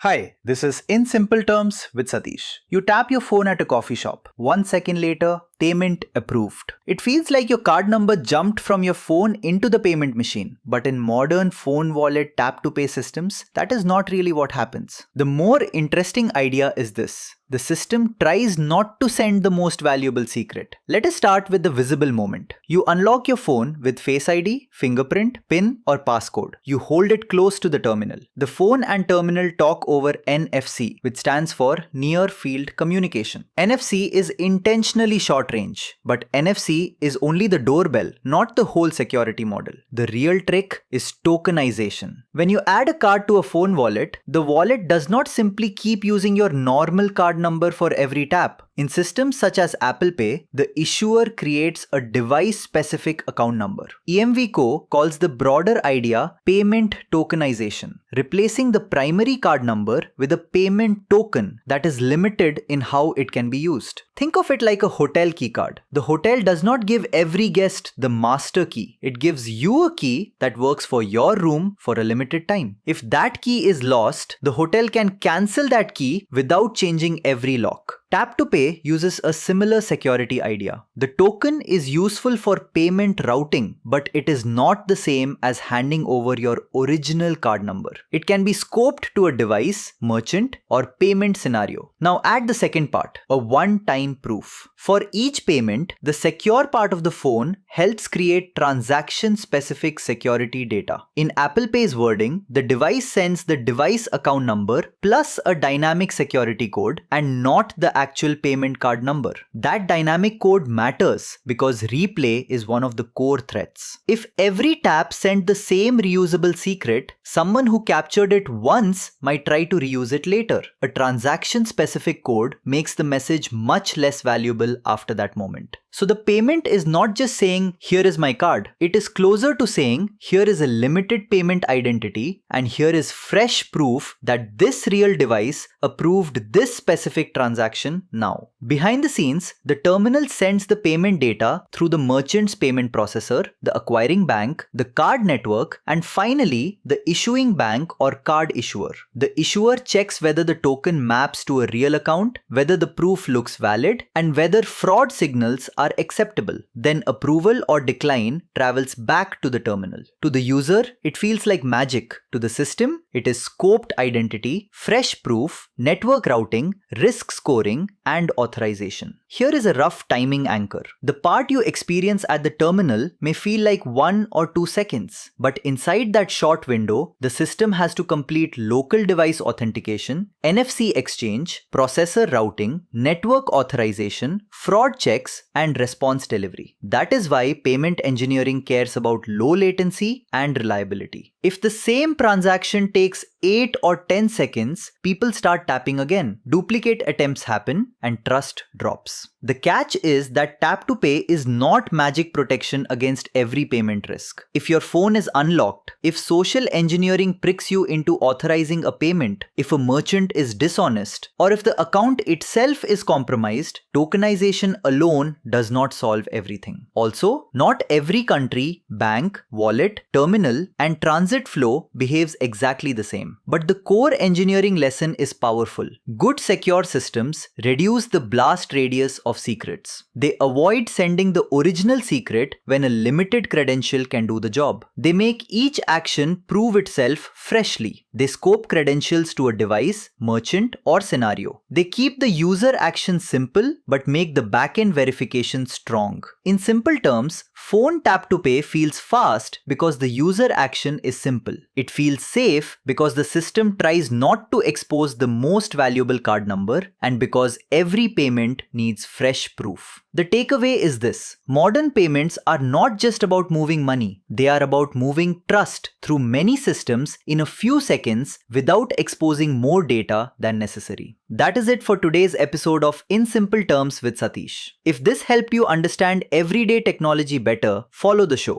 Hi, this is In Simple Terms with Satish. You tap your phone at a coffee shop. 1 second later, payment approved. It feels like your card number jumped from your phone into the payment machine. But in modern phone wallet tap to pay systems, that is not really what happens. The more interesting idea is this. The system tries not to send the most valuable secret. Let us start with the visible moment. You unlock your phone with Face ID, fingerprint, PIN or passcode. You hold it close to the terminal. The phone and terminal talk over NFC, which stands for Near Field Communication. NFC is intentionally short range, but NFC is only the doorbell, not the whole security model. The real trick is tokenization. When you add a card to a phone wallet, the wallet does not simply keep using your normal card number for every tap. In systems such as Apple Pay, the issuer creates a device-specific account number. EMVCo calls the broader idea payment tokenization, replacing the primary card number with a payment token that is limited in how it can be used. Think of it like a hotel key card. The hotel does not give every guest the master key. It gives you a key that works for your room for a limited time. If that key is lost, the hotel can cancel that key without changing every lock. Tap to Pay uses a similar security idea. The token is useful for payment routing, but it is not the same as handing over your original card number. It can be scoped to a device, merchant, or payment scenario. Now add the second part, a one-time proof. For each payment, the secure part of the phone helps create transaction-specific security data. In Apple Pay's wording, the device sends the device account number plus a dynamic security code and not the actual payment card number. That dynamic code matters because replay is one of the core threats. If every tap sent the same reusable secret, someone who captured it once might try to reuse it later. A transaction-specific code makes the message much less valuable after that moment. So the payment is not just saying, here is my card. It is closer to saying, here is a limited payment identity and here is fresh proof that this real device approved this specific transaction now. Behind the scenes, the terminal sends the payment data through the merchant's payment processor, the acquiring bank, the card network, and finally, the issuing bank or card issuer. The issuer checks whether the token maps to a real account, whether the proof looks valid, and whether fraud signals are acceptable. Then approval or decline travels back to the terminal. To the user, it feels like magic. To the system, it is scoped identity, fresh proof, network routing, risk scoring, and authorization. Here is a rough timing anchor. The part you experience at the terminal may feel like 1 or 2 seconds, but inside that short window, the system has to complete local device authentication, NFC exchange, processor routing, network authorization, fraud checks, and response delivery. That is why payment engineering cares about low latency and reliability. If the same transaction takes 8 or 10 seconds, people start tapping again. Duplicate attempts happen and trust drops. The catch is that tap to pay is not magic protection against every payment risk. If your phone is unlocked, if social engineering pricks you into authorizing a payment, if a merchant is dishonest, or if the account itself is compromised, tokenization alone does not solve everything. Also, not every country, bank, wallet, terminal, and transit flow behaves exactly the same. But the core engineering lesson is powerful. Good secure systems reduce the blast radius of secrets. They avoid sending the original secret when a limited credential can do the job. They make each action prove itself freshly. They scope credentials to a device, merchant, or scenario. They keep the user action simple but make the backend verification strong. In simple terms, phone tap to pay feels fast because the user action is simple. It feels safe because the system tries not to expose the most valuable card number and because every payment needs fresh proof. The takeaway is this: modern payments are not just about moving money, they are about moving trust through many systems in a few seconds without exposing more data than necessary. That is it for today's episode of In Simple Terms with Satish. If this helped you understand everyday technology better, follow the show.